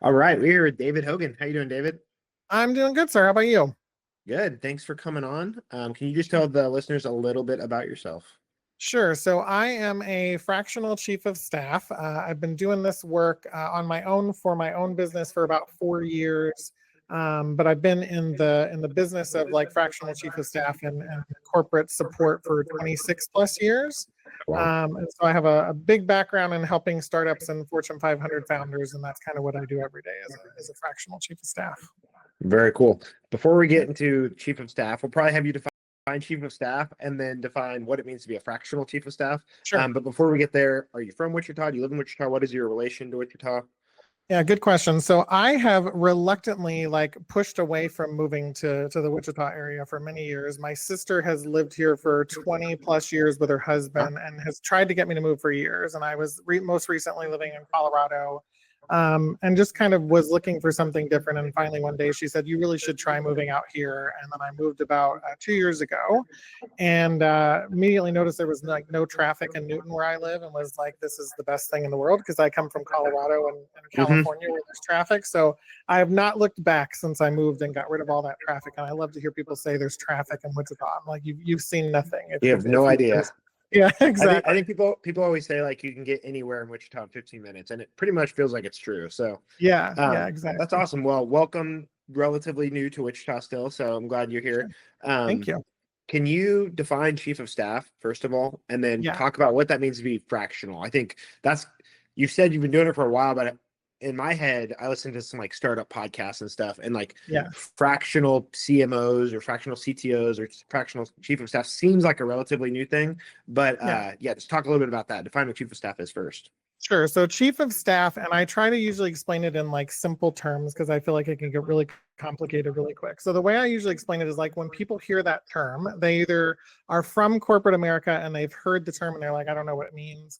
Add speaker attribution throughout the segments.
Speaker 1: All right, we're here with David Hogan. How you doing, David?
Speaker 2: I'm doing good, sir. How about you?
Speaker 1: Good. Thanks for coming on. Can you just tell the listeners a little bit about yourself?
Speaker 2: Sure. So I am a fractional chief of staff. I've been doing this work on my own for my own business for about 4 years. But I've been in the business of like fractional chief of staff and corporate support for 26 plus years.
Speaker 1: Wow.
Speaker 2: And so I have a big background in helping startups and Fortune 500 founders, and that's kind of what I do every day as a fractional chief of staff.
Speaker 1: Very cool. Before we get into chief of staff, we'll probably have you define chief of staff and then define what it means to be a fractional chief of staff.
Speaker 2: Sure.
Speaker 1: But before we get there, are you from Wichita? Do you live in Wichita? What is your relation to Wichita?
Speaker 2: Yeah, good question. So I have reluctantly like pushed away from moving to the Wichita area for many years. My sister has lived here for 20 plus years with her
Speaker 1: Huh?
Speaker 2: husband and has tried to get me to move for years. And I was most recently living in Colorado, and just kind of was looking for something different. And finally, one day she said, "You really should try moving out here." And then I moved about 2 years ago, and immediately noticed there was like no traffic in Newton where I live, and was like, "This is the best thing in the world," because I come from Colorado and
Speaker 1: Hmm.
Speaker 2: California where there's traffic. So I have not looked back since I moved and got rid of all that traffic. And I love to hear people say there's traffic in Wichita. I'm like, you've seen nothing.
Speaker 1: You have no
Speaker 2: If you,
Speaker 1: idea.
Speaker 2: yeah,
Speaker 1: I think
Speaker 2: exactly.
Speaker 1: people always say like you can get anywhere in Wichita in 15 minutes, and it pretty much feels like it's true. So
Speaker 2: Yeah,
Speaker 1: that's
Speaker 2: exactly.
Speaker 1: awesome. Well, welcome. Relatively new to Wichita still, so I'm glad you're here.
Speaker 2: Sure. Thank
Speaker 1: Um,
Speaker 2: you.
Speaker 1: Can you define chief of staff first of all, and then
Speaker 2: Yeah.
Speaker 1: talk about what that means to be fractional? I think that's you said you've been doing it for a while, but in my head, I listen to some like startup podcasts and stuff, and like
Speaker 2: Yeah.
Speaker 1: fractional CMOs or fractional CTOs or fractional chief of staff seems like a relatively new thing. But
Speaker 2: Yeah.
Speaker 1: yeah, just talk a little bit about that. Define what chief of staff is first.
Speaker 2: Sure. So chief of staff, and I try to usually explain it in like simple terms because I feel like it can get really complicated really quick. So the way I usually explain it is like when people hear that term, they either are from corporate America and they've heard the term and they're like, I don't know what it means.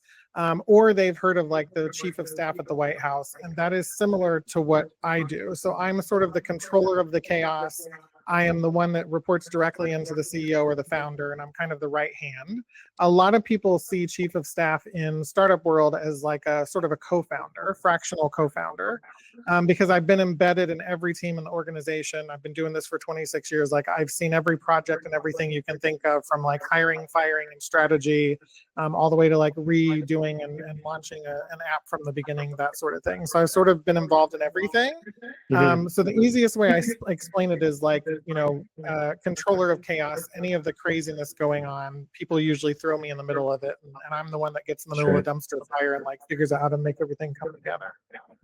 Speaker 2: Or they've heard of like the chief of staff at the White House. And that is similar to what I do. So I'm sort of the controller of the chaos. I am the one that reports directly into the CEO or the founder, and I'm kind of the right hand. A lot of people see chief of staff in startup world as like a sort of a co-founder, fractional co-founder, because I've been embedded in every team in the organization. I've been doing this for 26 years. Like I've seen every project and everything you can think of, from like hiring, firing, and strategy, all the way to like redoing and launching an app from the beginning, that sort of thing. So I've sort of been involved in everything.
Speaker 1: Hmm.
Speaker 2: So the easiest way I explain it is like, controller of chaos, any of the craziness going on, people usually throw me in the middle of it. And I'm the one that gets in the middle of
Speaker 1: Sure.
Speaker 2: a dumpster fire and like figures out how to make everything come together.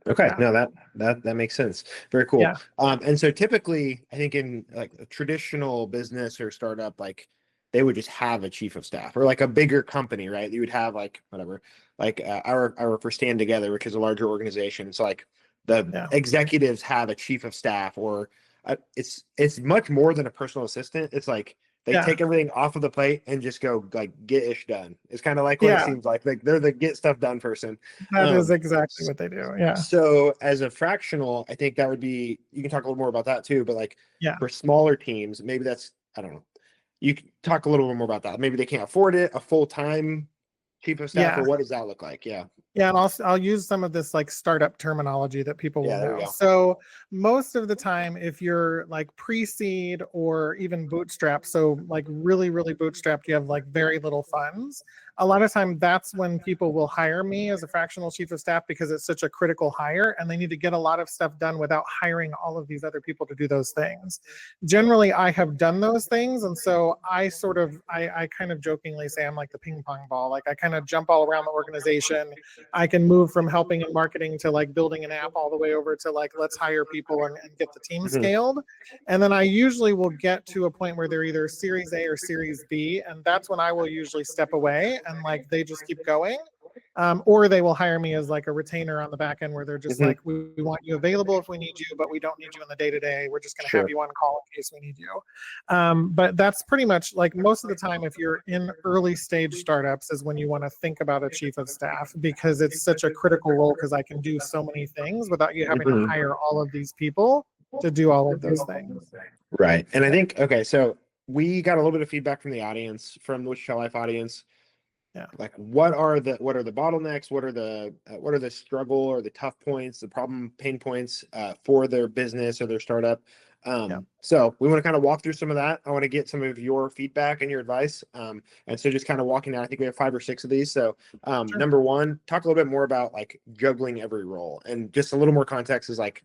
Speaker 1: Okay.
Speaker 2: Yeah.
Speaker 1: No, that makes sense. Very cool.
Speaker 2: Yeah.
Speaker 1: And so typically, I think in like a traditional business or startup, like they would just have a chief of staff, or like a bigger company, right? You would have like whatever, like I work for Stand Together, which is a larger organization. It's like the
Speaker 2: Yeah.
Speaker 1: executives have a chief of staff, or it's much more than a personal assistant. It's like they
Speaker 2: Yeah.
Speaker 1: take everything off of the plate and just go like get ish done. It's kind of like what it
Speaker 2: Yeah.
Speaker 1: seems like. Like they're the get stuff done person.
Speaker 2: That is
Speaker 1: Um,
Speaker 2: exactly what they do. Yeah.
Speaker 1: so as a fractional, I think that would be, you can talk a little more about that too, but like
Speaker 2: Yeah.
Speaker 1: for smaller teams, maybe that's, I don't know. You can talk a little bit more about that. Maybe they can't afford it, a full-time chief of staff, or
Speaker 2: Yeah.
Speaker 1: what does that look like? Yeah.
Speaker 2: Yeah, and I'll use some of this like startup terminology that people will
Speaker 1: Yeah, there we
Speaker 2: know.
Speaker 1: go.
Speaker 2: So most of the time, if you're like pre-seed or even bootstrap, so like really bootstrapped, you have like very little funds. A lot of time, that's when people will hire me as a fractional chief of staff because it's such a critical hire, and they need to get a lot of stuff done without hiring all of these other people to do those things. Generally, I have done those things, and so I kind of jokingly say I'm like the ping pong ball. Like I kind of jump all around the organization. I can move from helping in marketing to like building an app all the way over to like let's hire people and get the team
Speaker 1: Mhm.
Speaker 2: scaled. And then I usually will get to a point where they're either Series A or Series B, and that's when I will usually step away and like they just keep going. Or they will hire me as like a retainer on the back end where they're just
Speaker 1: Mhm.
Speaker 2: like, we want you available if we need you, but we don't need you in the day to day. We're just going to have
Speaker 1: Sure.
Speaker 2: you on call in case we need you. But that's pretty much like most of the time, if you're in early stage startups, is when you want to think about a chief of staff because it's such a critical role because I can do so many things without you having to
Speaker 1: Mhm.
Speaker 2: hire all of these people to do all of those things.
Speaker 1: Right. And I think, okay, so we got a little bit of feedback from the audience, from the Wichita Life audience.
Speaker 2: Yeah.
Speaker 1: Like what are the bottlenecks? What are the struggle or the tough points, the problem pain points for their business or their startup?
Speaker 2: Yeah.
Speaker 1: So we want to kind of walk through some of that. I want to get some of your feedback and your advice. And so just kind of walking down, I think we have 5 or 6 of these. So
Speaker 2: Sure.
Speaker 1: number one, talk a little bit more about like juggling every role, and just a little more context is like,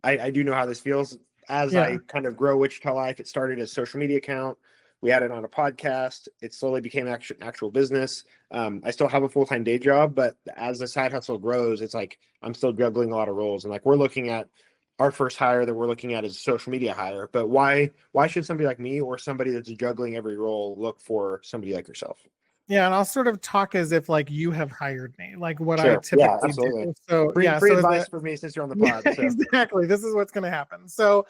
Speaker 1: I do know how this feels. As
Speaker 2: Yeah.
Speaker 1: I kind of grow Wichita Life, it started as a social media account. We had it on a podcast. It slowly became actual business. I still have a full-time day job, but as the side hustle grows, it's like I'm still juggling a lot of roles. And like we're looking at our first hire that we're looking at is a social media hire. But why should somebody like me or somebody that's juggling every role look for somebody like yourself?
Speaker 2: Yeah, and I'll sort of talk as if like you have hired me, like what I
Speaker 1: Sure. Yeah,
Speaker 2: typically
Speaker 1: absolutely.
Speaker 2: do. So
Speaker 1: Free
Speaker 2: yeah,
Speaker 1: free
Speaker 2: so as
Speaker 1: advice
Speaker 2: a
Speaker 1: for me since you're on the
Speaker 2: yeah,
Speaker 1: pod. So
Speaker 2: exactly. This is what's going to happen. So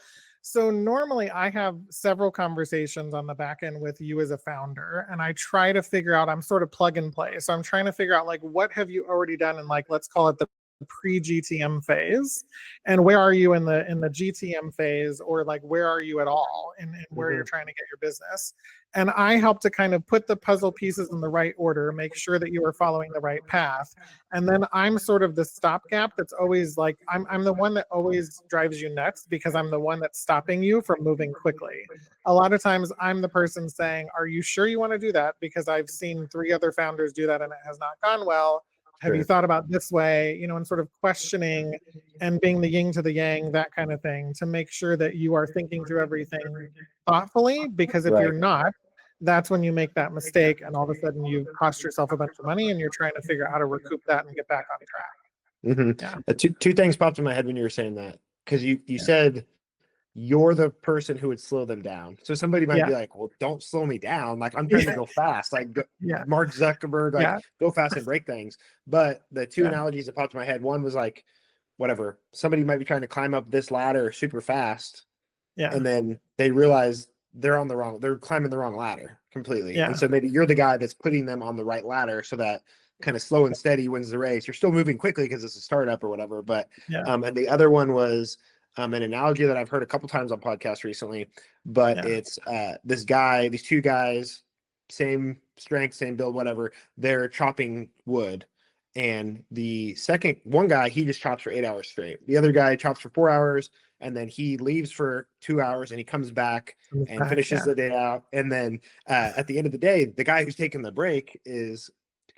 Speaker 2: normally I have several conversations on the back end with you as a founder, and I try to figure out, I'm sort of plug and play. So I'm trying to figure out like what have you already done in, like, let's call it the pre-GTM phase, and where are you in the GTM phase, or like where are you at all in where you're trying to get your business. And I help to kind of put the puzzle pieces in the right order, make sure that you are following the right path. And then I'm sort of the stopgap that's always like, I'm the one that always drives you nuts because I'm the one that's stopping you from moving quickly. A lot of times I'm the person saying, are you sure you want to do that? Because I've seen 3 other founders do that and it has not gone well. Have you
Speaker 1: sure.
Speaker 2: thought about this way? And sort of questioning and being the yin to the yang, that kind of thing, to make sure that you are thinking through everything thoughtfully. Because if you're
Speaker 1: Right.
Speaker 2: not, that's when you make that mistake, and all of a sudden you've cost yourself a bunch of money and you're trying to figure out how to recoup that and get back on track. Yeah.
Speaker 1: Two things popped in my head when you were saying that, because you
Speaker 2: Yeah.
Speaker 1: said you're the person who would slow them down. So somebody might
Speaker 2: Yeah.
Speaker 1: be like, well, don't slow me down. Like I'm trying to
Speaker 2: Yeah.
Speaker 1: go fast. Like
Speaker 2: Yeah.
Speaker 1: Mark Zuckerberg, like
Speaker 2: Yeah.
Speaker 1: go fast and break things. But the two
Speaker 2: Yeah.
Speaker 1: analogies that popped in my head, one was like, whatever, somebody might be trying to climb up this ladder super fast,
Speaker 2: Yeah.
Speaker 1: and then they realize they're climbing the wrong ladder completely. And
Speaker 2: Yeah.
Speaker 1: so maybe you're the guy that's putting them on the right ladder so that kind of slow and steady wins the race. You're still moving quickly because it's a startup or whatever. But
Speaker 2: Yeah.
Speaker 1: and the other one was an analogy that I've heard a couple times on podcasts recently, but
Speaker 2: Yeah.
Speaker 1: it's these 2 guys, same strength, same build, whatever, they're chopping wood. And the second one guy, he just chops for 8 hours straight. The other guy chops for 4 hours, and then he leaves for 2 hours and he comes back
Speaker 2: Comes
Speaker 1: and
Speaker 2: back.
Speaker 1: finishes
Speaker 2: Yeah.
Speaker 1: the day out. And then at the end of the day, the guy who's taking the break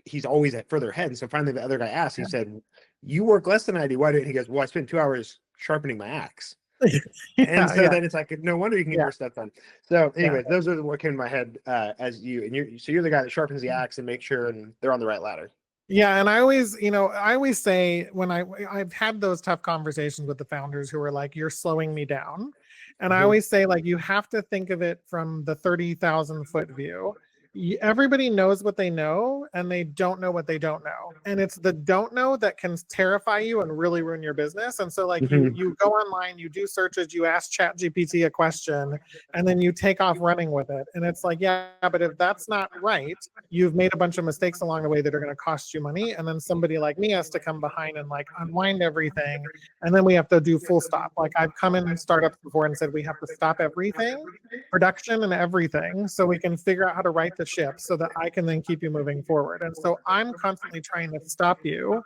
Speaker 1: he's always at further ahead. And so finally the other guy asked, he said, you work less than I do. Why do? He goes, well, I spent 2 hours sharpening my axe. And
Speaker 2: Yeah.
Speaker 1: so
Speaker 2: Yeah.
Speaker 1: then it's like, no wonder you can get
Speaker 2: Yeah.
Speaker 1: more stuff done. So
Speaker 2: Yeah.
Speaker 1: anyways, those are what came to my head as you're the guy that sharpens the axe and makes sure and they're on the right ladder.
Speaker 2: Yeah, and I always say, when I've had those tough conversations with the founders who are like, "You're slowing me down," and I always say, like, you have to think of it from the 30,000-foot view. Everybody knows what they know, and they don't know what they don't know, and it's the don't know that can terrify you and really ruin your business. And so, like, you go online, you do searches, you ask ChatGPT a question, and then you take off running with it. And it's like, yeah, but if that's not right, you've made a bunch of mistakes along the way that are going to cost you money. And then somebody like me has to come behind and like unwind everything. And then we have to do full stop. Like, I've come in startups before and said, we have to stop everything, production and everything, so we can figure out how to right the ship so that I can then keep you moving forward. And so I'm constantly trying to stop you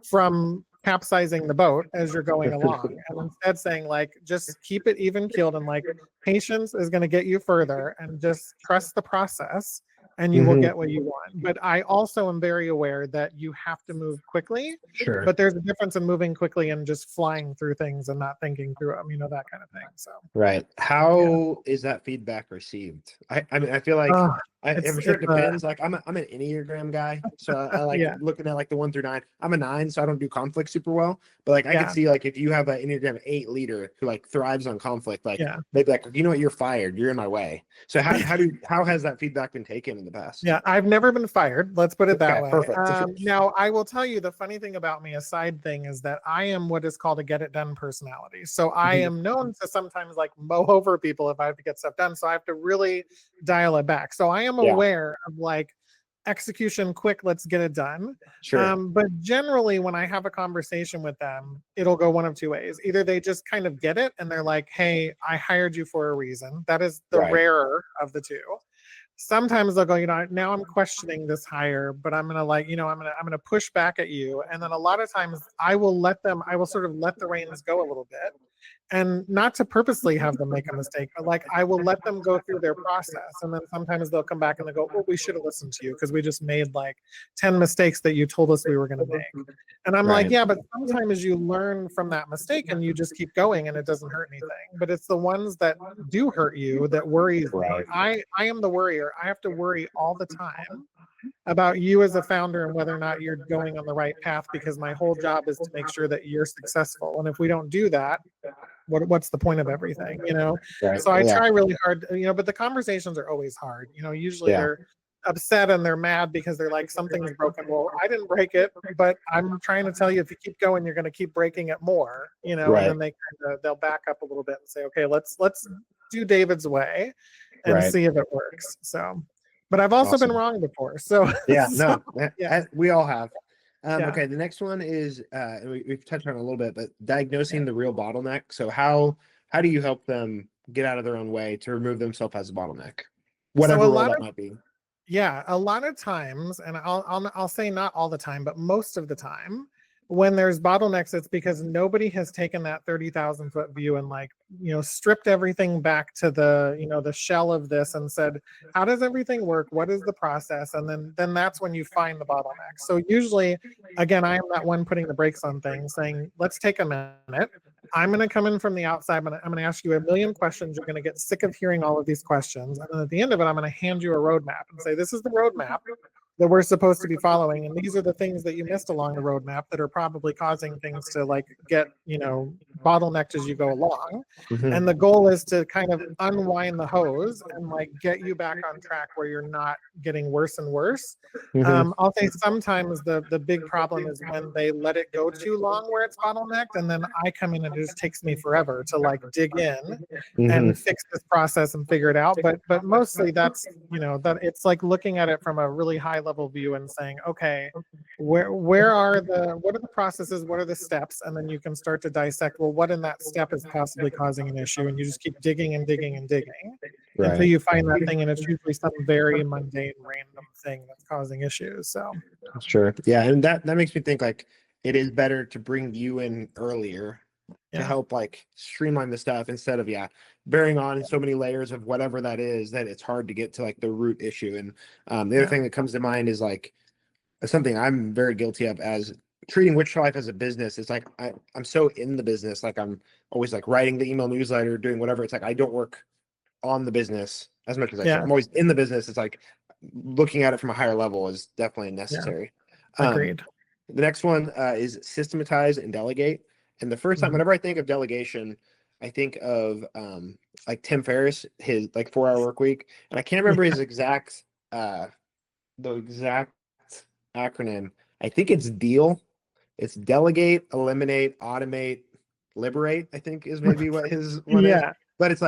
Speaker 2: from capsizing the boat as you're going along, and instead saying, like, just keep it even keeled, and like, patience is going to get you further, and just trust the process and you will get what you want. But I also am very aware that you have to move quickly.
Speaker 1: Sure.
Speaker 2: But there's a difference in moving quickly and just flying through things and not thinking through them, that kind of thing. So
Speaker 1: Right. How is that feedback received? I mean, I feel like
Speaker 2: uh,
Speaker 1: I'm sure it depends. Like I'm an Enneagram guy, so I like
Speaker 2: yeah,
Speaker 1: looking at like the 1 through 9. I'm a 9, so I don't do conflict super well. But like I could
Speaker 2: yeah,
Speaker 1: see like if you have an Enneagram 8 leader who like thrives on conflict, like
Speaker 2: yeah.
Speaker 1: they'd be like, you know what, you're fired. You're in my way. So how has that feedback been taken in the past?
Speaker 2: Yeah, I've never been fired. Let's put it that
Speaker 1: Okay,
Speaker 2: way.
Speaker 1: perfect.
Speaker 2: Now, I will tell you, the funny thing about me, a side thing, is that I am what is called a get it done personality. So I am known to sometimes like mow over people if I have to get stuff done. So I have to really dial it back. So I am
Speaker 1: Yeah,
Speaker 2: aware of like execution, quick, let's get it done.
Speaker 1: sure.
Speaker 2: But generally, when I have a conversation with them, it'll go one of 2 ways. Either they just kind of get it and they're like, hey, I hired you for a reason. That is the
Speaker 1: Right.
Speaker 2: rarer of the two. sometimes they'll go, now I'm questioning this hire, but I'm gonna I'm gonna push back at you. And then a lot of times I will sort of let the reins go a little bit, and not to purposely have them make a mistake, but like I will let them go through their process. And then sometimes they'll come back and they go, well, we should have listened to you because we just made like 10 mistakes that you told us we were going to make. And I'm like, yeah, but sometimes you learn from that mistake and you just keep going and it doesn't hurt anything. But it's the ones that do hurt you that worries me. I am the worrier. I have to worry all the time about you as a founder and whether or not you're going on the right path, because my whole job is to make sure that you're successful. And if we don't do that, what's the point of everything,
Speaker 1: Right.
Speaker 2: So I try really hard, but the conversations are always hard. Usually they're upset and they're mad because they're like, something's broken. Well, I didn't break it, but I'm trying to tell you, if you keep going, you're going to keep breaking it more, and then they'll back up a little bit and say, okay, let's do David's way and see if it works. So, but I've also been wrong before. So
Speaker 1: we all have. Okay, the next one is we've touched on it a little bit, but diagnosing the real bottleneck. So how do you help them get out of their own way to remove themselves as a bottleneck, whatever role that might be?
Speaker 2: Yeah, a lot of times, and I'll say not all the time, but most of the time, when there's bottlenecks, it's because nobody has taken that 30,000 foot view and stripped everything back to the, the shell of this and said, how does everything work? What is the process? And then that's when you find the bottleneck. So usually, again, I am that one putting the brakes on things, saying, let's take a minute. I'm going to come in from the outside. I'm going to ask you a million questions. You're going to get sick of hearing all of these questions. And then at the end of it, I'm going to hand you a roadmap and say, this is the roadmap that we're supposed to be following. And these are the things that you missed along the roadmap that are probably causing things to get, bottlenecked as you go along. Mm-hmm. And the goal is to kind of unwind the hose and get you back on track where you're not getting worse and worse. Mm-hmm. I'll say sometimes the big problem is when they let it go too long where it's bottlenecked, and then I come in and it just takes me forever to dig in mm-hmm. and fix this process and figure it out. But mostly that's, that it's looking at it from a really high level view and saying, okay, what are the processes, what are the steps? And then you can start to dissect, well, what in that step is possibly causing an issue? And you just keep digging and digging and digging until you find that thing. And it's usually some very mundane, random thing that's causing issues. So
Speaker 1: sure. Yeah. And that makes me think it is better to bring you in earlier to help streamline the stuff instead of bearing on so many layers of whatever that is that it's hard to get to the root issue. And the other thing that comes to mind is something I'm very guilty of as treating Wichita Life as a business. It's I'm so in the business, I'm always writing the email newsletter, doing whatever. It's I don't work on the business as much as I should. I'm always in the business. It's looking at it from a higher level is definitely necessary.
Speaker 2: Agreed.
Speaker 1: The next one is systematize and delegate. And the first time, whenever I think of delegation, I think of Tim Ferriss, his 4-hour work week. And I can't remember his exact the exact acronym. I think it's DEAL. It's delegate, eliminate, automate, liberate, I think is maybe what his one is. But it's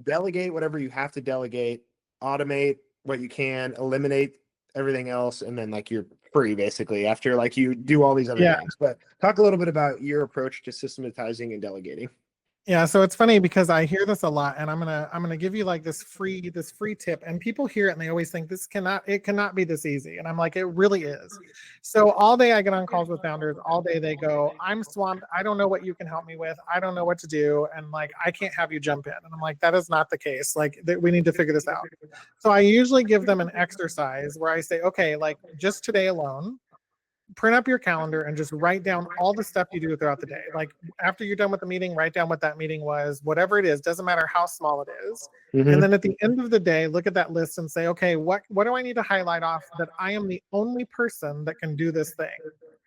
Speaker 1: delegate whatever you have to delegate, automate what you can, eliminate everything else, and then you're free basically after you do all these other things. But talk a little bit about your approach to systematizing and delegating.
Speaker 2: Yeah, so it's funny because I hear this a lot, and I'm gonna give you this free tip, and people hear it and they always think it cannot be this easy, and I'm like, it really is. So all day I get on calls with founders. All day they go, I'm swamped. I don't know what you can help me with. I don't know what to do, and I can't have you jump in. And I'm like, that is not the case. We need to figure this out. So I usually give them an exercise where I say, okay, just today alone, print up your calendar and just write down all the stuff you do throughout the day. After you're done with the meeting, write down what that meeting was, whatever it is, doesn't matter how small it is. Mm-hmm. And then at the end of the day, look at that list and say, okay, what do I need to highlight off that I am the only person that can do this thing?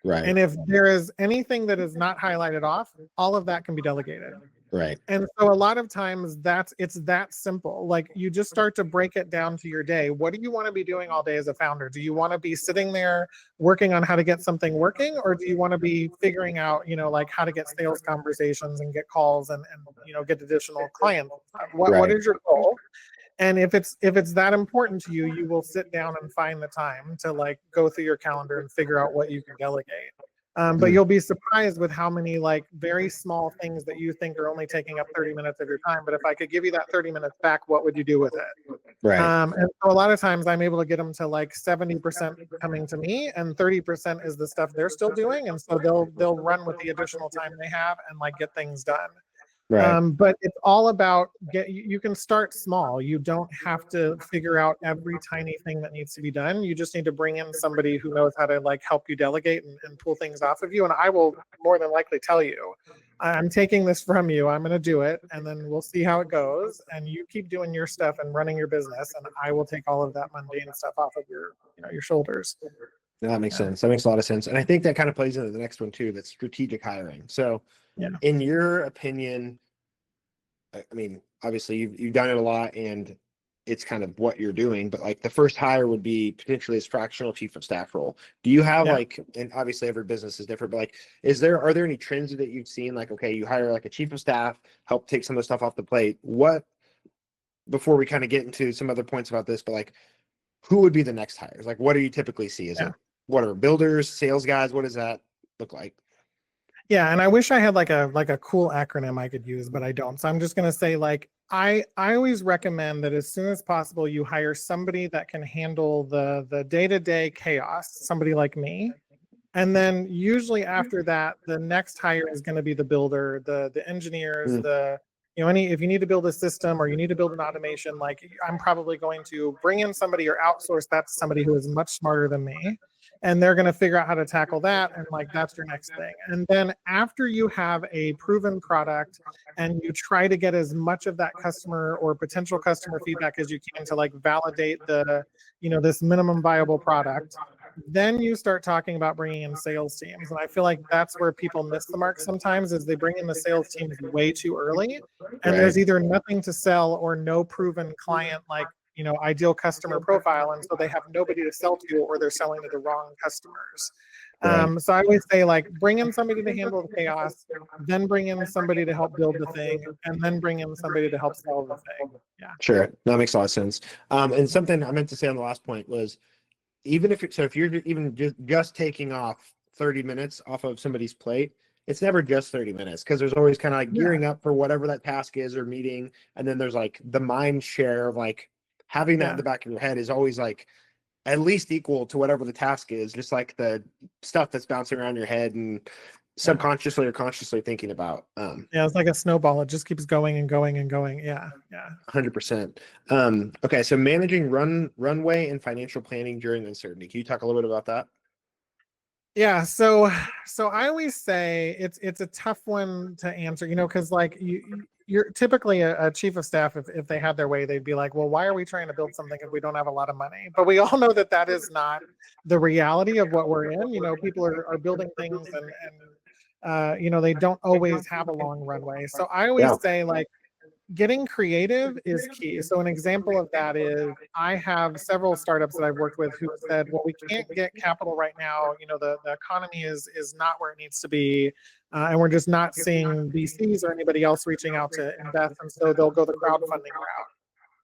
Speaker 2: Right. And if there is anything that is not highlighted off, all of that can be delegated.
Speaker 1: Right.
Speaker 2: And so a lot of times it's that simple. You just start to break it down to your day. What do you want to be doing all day as a founder? Do you want to be sitting there working on how to get something working? Or do you want to be figuring out, how to get sales conversations and get calls and get additional clients? What is your goal? And if it's that important to you, you will sit down and find the time to go through your calendar and figure out what you can delegate. But you'll be surprised with how many like very small things that you think are only taking up 30 minutes of your time. But if I could give you that 30 minutes back, what would you do with it?
Speaker 1: Right.
Speaker 2: And so a lot of times I'm able to get them to like 70% coming to me, and 30% is the stuff they're still doing. And so they'll run with the additional time they have and like get things done.
Speaker 1: Right.
Speaker 2: But it's all about you can start small. You don't have to figure out every tiny thing that needs to be done. You just need to bring in somebody who knows how to like help you delegate and pull things off of you. And I will more than likely tell you, I'm taking this from you. I'm going to do it, and then we'll see how it goes. And you keep doing your stuff and running your business, and I will take all of that mundane stuff off of your shoulders.
Speaker 1: No, that makes sense. That makes a lot of sense. And I think that kind of plays into the next one too, that's strategic hiring. So in your opinion, I mean, obviously you've done it a lot and it's kind of what you're doing, but like the first hire would be potentially this fractional chief of staff role. Do you have like, and obviously every business is different, but like, are there any trends that you've seen? Like, okay, you hire like a chief of staff, help take some of the stuff off the plate. Before we kind of get into some other points about this, but like, who would be the next hires? Like, what do you typically see? Is it, what are builders, sales guys? What does that look like?
Speaker 2: Yeah, and I wish I had like a cool acronym I could use, but I don't. So I'm just gonna say like I always recommend that as soon as possible you hire somebody that can handle the day-to-day chaos, somebody like me. And then usually after that, the next hire is going to be the builder, the engineers, if you need to build a system or you need to build an automation, like I'm probably going to bring in somebody or outsource that to somebody who is much smarter than me. And they're going to figure out how to tackle that. And like, that's your next thing. And then after you have a proven product and you try to get as much of that customer or potential customer feedback as you can to like validate this minimum viable product, then you start talking about bringing in sales teams. And I feel like that's where people miss the mark sometimes, is they bring in the sales teams way too early. And there's either nothing to sell or no proven client, like, ideal customer profile. And so they have nobody to sell to, or they're selling to the wrong customers. So I always say, like, bring in somebody to handle the chaos, then bring in somebody to help build the thing, and then bring in somebody to help sell the thing. Yeah.
Speaker 1: Sure. That makes a lot of sense. And something I meant to say on the last point was, if you're even just taking off 30 minutes off of somebody's plate, it's never just 30 minutes, because there's always kind of like gearing up for whatever that task is or meeting. And then there's like the mind share of like having that in the back of your head is always like at least equal to whatever the task is, just like the stuff that's bouncing around your head and subconsciously or consciously thinking about.
Speaker 2: It's like a snowball. It just keeps going and going and going. Yeah.
Speaker 1: 100%. Okay, so managing runway and financial planning during uncertainty. Can you talk a little bit about that?
Speaker 2: Yeah, so I always say it's a tough one to answer, because like you're typically a chief of staff, if they had their way, they'd be like, well, why are we trying to build something if we don't have a lot of money? But we all know that is not the reality of what we're in. People are building things and they don't always have a long runway. So I always say, like, getting creative is key. So an example of that is, I have several startups that I've worked with who said, well, we can't get capital right now. The economy is not where it needs to be. And we're just not seeing VCs or anybody else reaching out to invest. And so they'll go the crowdfunding route.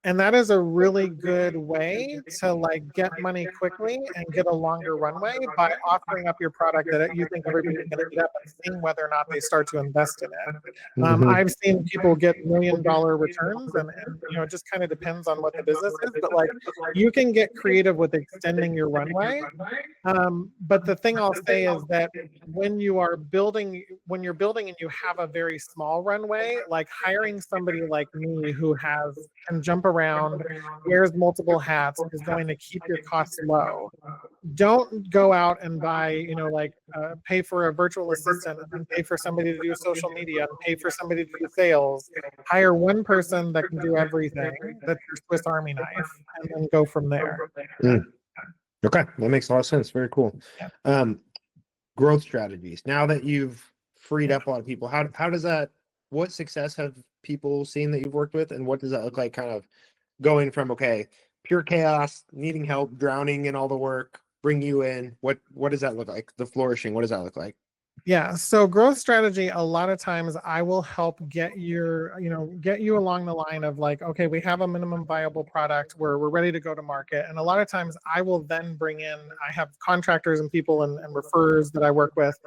Speaker 2: And that is a really good way to like get money quickly and get a longer runway by offering up your product that you think everybody's going to eat up, and seeing whether or not they start to invest in it. I've seen people get $1 million returns, and it just kind of depends on what the business is. But like, you can get creative with extending your runway. But the thing I'll say is that when you're building and you have a very small runway, like hiring somebody like me who can jump around, wears multiple hats, is going to keep your costs low. Don't go out and buy, pay for a virtual assistant and pay for somebody to do social media and pay for somebody to do sales. Hire one person that can do everything. That's your Swiss Army knife, and then go from there.
Speaker 1: Okay, that makes a lot of sense. Very cool. Growth strategies. Now that you've freed up a lot of people, how does that? What success have people seen that you've worked with, and what does that look like? Kind of going from pure chaos, needing help, drowning in all the work, bring you in. What does that look like? The flourishing. What does that look like?
Speaker 2: Yeah. So growth strategy, a lot of times I will help get get you along the line of like, okay, we have a minimum viable product where we're ready to go to market. And a lot of times I will then bring in, I have contractors and people and referrers that I work with,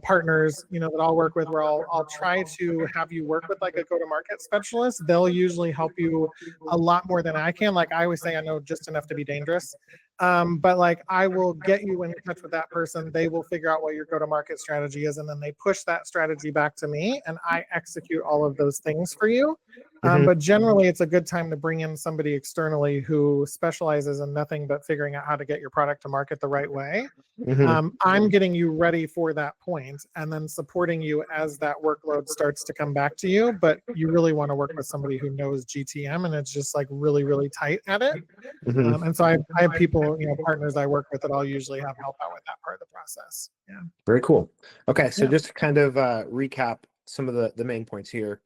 Speaker 2: partners, that I'll work with where I'll try to have you work with like a go-to-market specialist. They'll usually help you a lot more than I can. Like I always say, I know just enough to be dangerous. But like I will get you in touch with that person. They will figure out what your go-to-market strategy is, and then they push that strategy back to me, and I execute all of those things for you.
Speaker 1: Hmm.
Speaker 2: But generally, it's a good time to bring in somebody externally who specializes in nothing but figuring out how to get your product to market the right way.
Speaker 1: Hmm.
Speaker 2: I'm getting you ready for that point and then supporting you as that workload starts to come back to you. But you really want to work with somebody who knows GTM and it's just like really, really tight at it.
Speaker 1: Hmm.
Speaker 2: And so I have people, partners I work with that I'll usually have help out with that part of the process. Yeah.
Speaker 1: Very cool. Okay, so
Speaker 2: Yeah.
Speaker 1: just to kind of recap some of the main points here.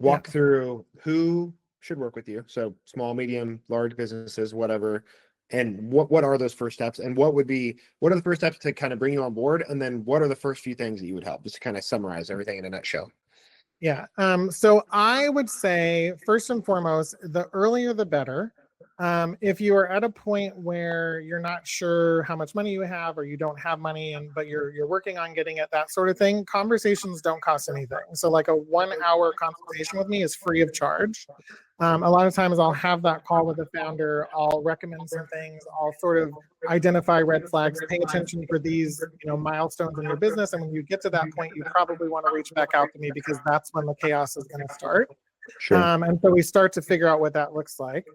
Speaker 2: Yeah.
Speaker 1: Walk through who should work with you. So small, medium, large businesses, whatever. And what are those first steps? And what are the first steps to kind of bring you on board? And then what are the first few things that you would help? Just to kind of summarize everything in a nutshell.
Speaker 2: Yeah. So I would say first and foremost, the earlier the better. If you are at a point where you're not sure how much money you have or you don't have money and but you're working on getting it, that sort of thing, conversations don't cost anything. So like a 1 hour consultation with me is free of charge. A lot of times I'll have that call with the founder. I'll recommend some things. I'll sort of identify red flags, pay attention for these, milestones in your business. And when you get to that point, you probably want to reach back out to me because that's when the chaos is going to start.
Speaker 1: Sure.
Speaker 2: And so we start to figure out what that looks like.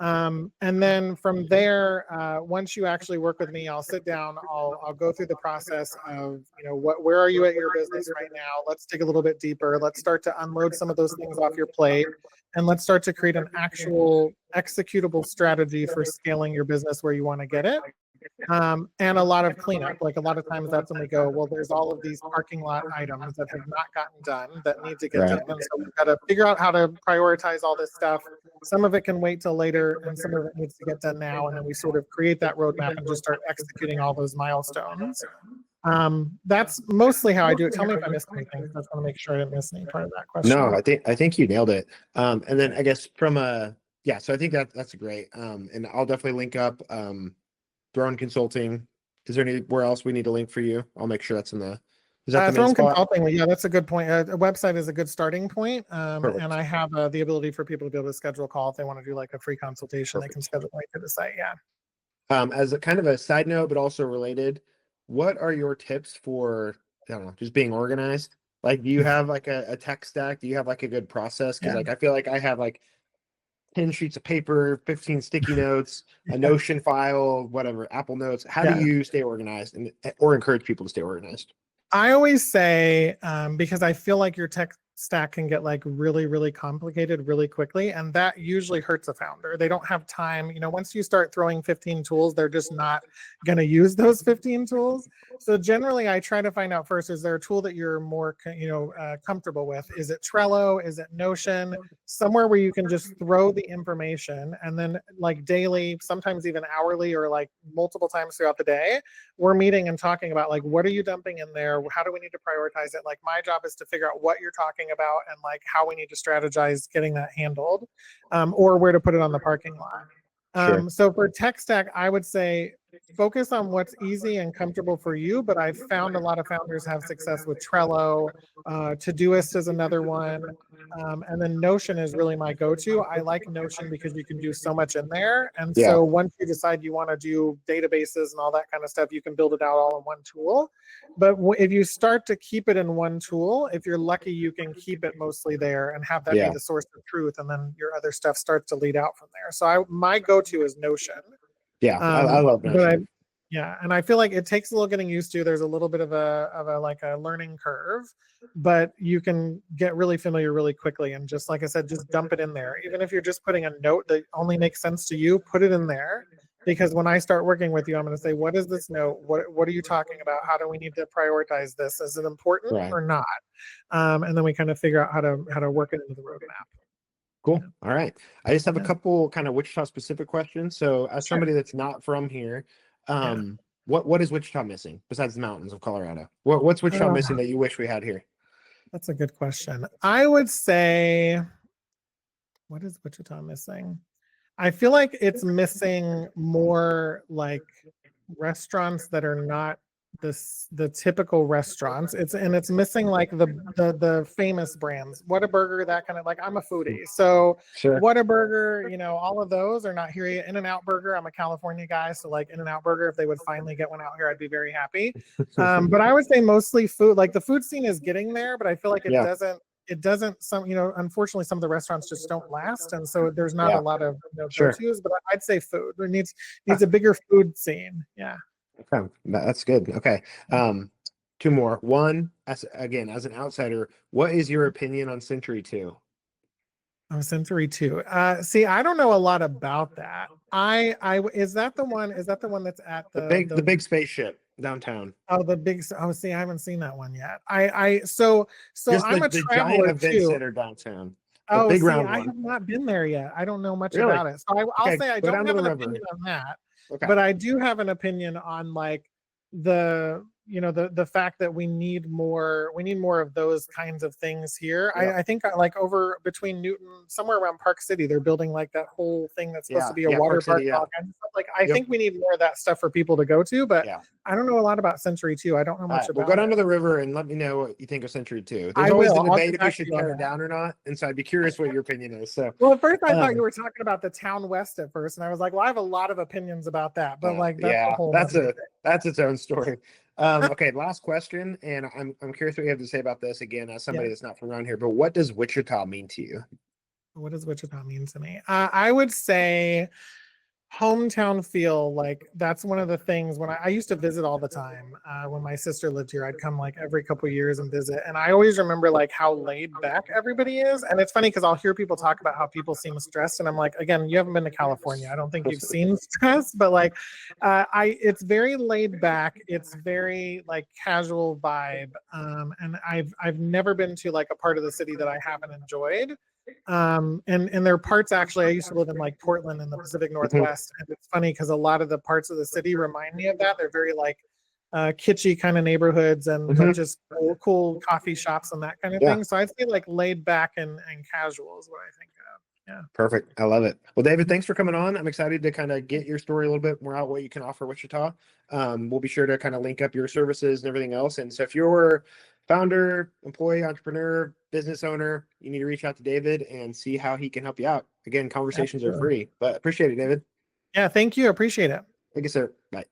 Speaker 2: And then from there, once you actually work with me, I'll sit down, I'll go through the process of, where are you at your business right now? Let's dig a little bit deeper. Let's start to unload some of those things off your plate. And let's start to create an actual executable strategy for scaling your business where you want to get it. And a lot of cleanup. Like a lot of times that's when we go, well, there's all of these parking lot items that have not gotten done that need to get
Speaker 1: Right.
Speaker 2: done. And so we've got to figure out how to prioritize all this stuff. Some of it can wait till later and some of it needs to get done now. And then we sort of create that roadmap and just start executing all those milestones. That's mostly how I do it. Tell me if I missed anything. I just want to make sure I didn't miss any part of that
Speaker 1: No,
Speaker 2: question.
Speaker 1: I think you nailed it. And then I guess yeah, so I think that's great. And I'll definitely link up Throne Consulting. Is there anywhere else we need to link for you? I'll make sure that's is that the main
Speaker 2: Throne
Speaker 1: spot?
Speaker 2: Consulting, yeah, that's a good point. A website is a good starting point. And
Speaker 1: Perfect.
Speaker 2: I have the ability for people to be able to schedule a call if they want to do like a free consultation. They can
Speaker 1: Perfect.
Speaker 2: schedule right to the site. Yeah.
Speaker 1: As a kind of a side note, but also related, what are your tips for, I don't know, just being organized? Like, do you have like a tech stack? Do you have like a good process? Because
Speaker 2: Yeah.
Speaker 1: like I feel like I have like 10 sheets of paper, 15 sticky notes, a Notion file, whatever, Apple Notes. How do
Speaker 2: Yeah.
Speaker 1: you stay organized or encourage people to stay organized?
Speaker 2: I always say, because I feel like your tech stack can get like really, really complicated really quickly. And that usually hurts a founder. They don't have time. Once you start throwing 15 tools, they're just not going to use those 15 tools. So generally, I try to find out first, is there a tool that you're more, comfortable with? Is it Trello? Is it Notion? Somewhere where you can just throw the information and then like daily, sometimes even hourly or like multiple times throughout the day, we're meeting and talking about like, what are you dumping in there? How do we need to prioritize it? Like my job is to figure out what you're talking about and like how we need to strategize getting that handled, or where to put it on the parking lot.
Speaker 1: Sure.
Speaker 2: So for tech stack, I would say focus on what's easy and comfortable for you. But I've found a lot of founders have success with Trello. Todoist is another one. And then Notion is really my go-to. I like Notion because you can do so much in there. And
Speaker 1: Yeah.
Speaker 2: so once you decide you want to do databases and all that kind of stuff, you can build it out all in one tool. But if you start to keep it in one tool, if you're lucky, you can keep it mostly there and have that be
Speaker 1: Yeah.
Speaker 2: the source of truth. And then your other stuff starts to lead out from there. So my go-to is Notion.
Speaker 1: Yeah. I love Notion.
Speaker 2: Yeah, and I feel like it takes a little getting used to. There's a little bit of a like a learning curve, but you can get really familiar really quickly. And just like I said, just dump it in there. Even if you're just putting a note that only makes sense to you, put it in there. Because when I start working with you, I'm going to say, what is this note? What are you talking about? How do we need to prioritize this? Is it important
Speaker 1: Right.
Speaker 2: or not? And then we kind of figure out how to work it into the roadmap.
Speaker 1: Cool. All right. I just have a
Speaker 2: Yeah.
Speaker 1: couple kind of Wichita specific questions. So as
Speaker 2: Sure.
Speaker 1: somebody that's not from here,
Speaker 2: Yeah.
Speaker 1: what is Wichita missing besides the mountains of Colorado? What's Wichita
Speaker 2: Uh,
Speaker 1: missing that you wish we had here?
Speaker 2: that's a good question. I would say, what is Wichita missing? I feel like it's missing more like restaurants that are not the typical restaurants. It's missing like the famous brands. Whataburger, that kind of, like, I'm a foodie. So
Speaker 1: Sure.
Speaker 2: Whataburger, all of those are not here yet. In-N-Out Burger, I'm a California guy, so like In-N-Out Burger, if they would finally get one out here, I'd be very happy. But I would say mostly food. Like the food scene is getting there, but I feel like
Speaker 1: Yeah.
Speaker 2: it doesn't unfortunately some of the restaurants just don't last, and so there's not
Speaker 1: Yeah.
Speaker 2: a lot of
Speaker 1: Sure.
Speaker 2: go-tos, but I'd say food. It needs a bigger food scene. Yeah.
Speaker 1: Okay, that's good. Okay. Two more. One, as an outsider, what is your opinion on Century 2?
Speaker 2: Oh, Century 2. See, I don't know a lot about that. Is that the one that's at
Speaker 1: The big spaceship downtown.
Speaker 2: the big, see, I haven't seen that one yet. So
Speaker 1: Just
Speaker 2: I'm a
Speaker 1: the giant
Speaker 2: traveler
Speaker 1: event
Speaker 2: too.
Speaker 1: center downtown. The
Speaker 2: Oh,
Speaker 1: big
Speaker 2: see,
Speaker 1: round
Speaker 2: I
Speaker 1: one.
Speaker 2: have not been there yet. I don't know much
Speaker 1: Really?
Speaker 2: about it. So I'll
Speaker 1: Okay,
Speaker 2: say I
Speaker 1: go down
Speaker 2: don't
Speaker 1: to
Speaker 2: have
Speaker 1: the
Speaker 2: an
Speaker 1: river.
Speaker 2: opinion on that,
Speaker 1: Okay.
Speaker 2: but I do have an opinion on like the the fact that we need more of those kinds of things here.
Speaker 1: Yeah.
Speaker 2: I think like over between Newton, somewhere around Park City, they're building like that whole thing that's supposed to be a water
Speaker 1: Park City,
Speaker 2: park, all kinds of stuff. Like I
Speaker 1: Yep.
Speaker 2: think we need more of that stuff for people to go to, but
Speaker 1: Yeah.
Speaker 2: I don't know a lot about Century 2. I don't know
Speaker 1: All
Speaker 2: much
Speaker 1: right, we'll
Speaker 2: about
Speaker 1: go down
Speaker 2: it.
Speaker 1: to the river and let me know what you think of Century 2.
Speaker 2: I
Speaker 1: There's always
Speaker 2: will.
Speaker 1: the
Speaker 2: I'll
Speaker 1: debate
Speaker 2: get
Speaker 1: if we
Speaker 2: back to
Speaker 1: should
Speaker 2: you on
Speaker 1: tear it
Speaker 2: that.
Speaker 1: down or not. And so I'd be curious what your opinion is. So
Speaker 2: Well, at first I thought you were talking about the town west at first, and I was like, well, I have a lot of opinions about that, but like that's a whole other thing.
Speaker 1: that's its own story. Okay, last question, and I'm curious what you have to say about this again as somebody
Speaker 2: Yeah.
Speaker 1: that's not from around here. But what does Wichita mean to you?
Speaker 2: What does Wichita mean to me? I would say hometown feel. Like that's one of the things when I used to visit all the time. When my sister lived here, I'd come like every couple of years and visit, and I always remember like how laid back everybody is. And it's funny because I'll hear people talk about how people seem stressed, and I'm like, again, you haven't been to California. I don't think you've seen stress, but like it's very laid back. It's very like casual vibe, and I've never been to like a part of the city that I haven't enjoyed. And there are parts, actually, I used to live in like Portland in the Pacific Northwest, and it's funny because a lot of the parts of the city remind me of that. They're very like kitschy kind of neighborhoods, and but just cool coffee shops and that kind of thing. So I'd say like laid back and casual is what I think of. Yeah.
Speaker 1: Perfect. I love it. Well, David, thanks for coming on. I'm excited to kind of get your story a little bit more out, what you can offer Wichita. We'll be sure to kind of link up your services and everything else. And so if you're founder, employee, entrepreneur, business owner, you need to reach out to David and see how he can help you out. Again, conversations are free, but appreciate it, David.
Speaker 2: Yeah. Thank you. Appreciate it.
Speaker 1: Thank you, sir. Bye.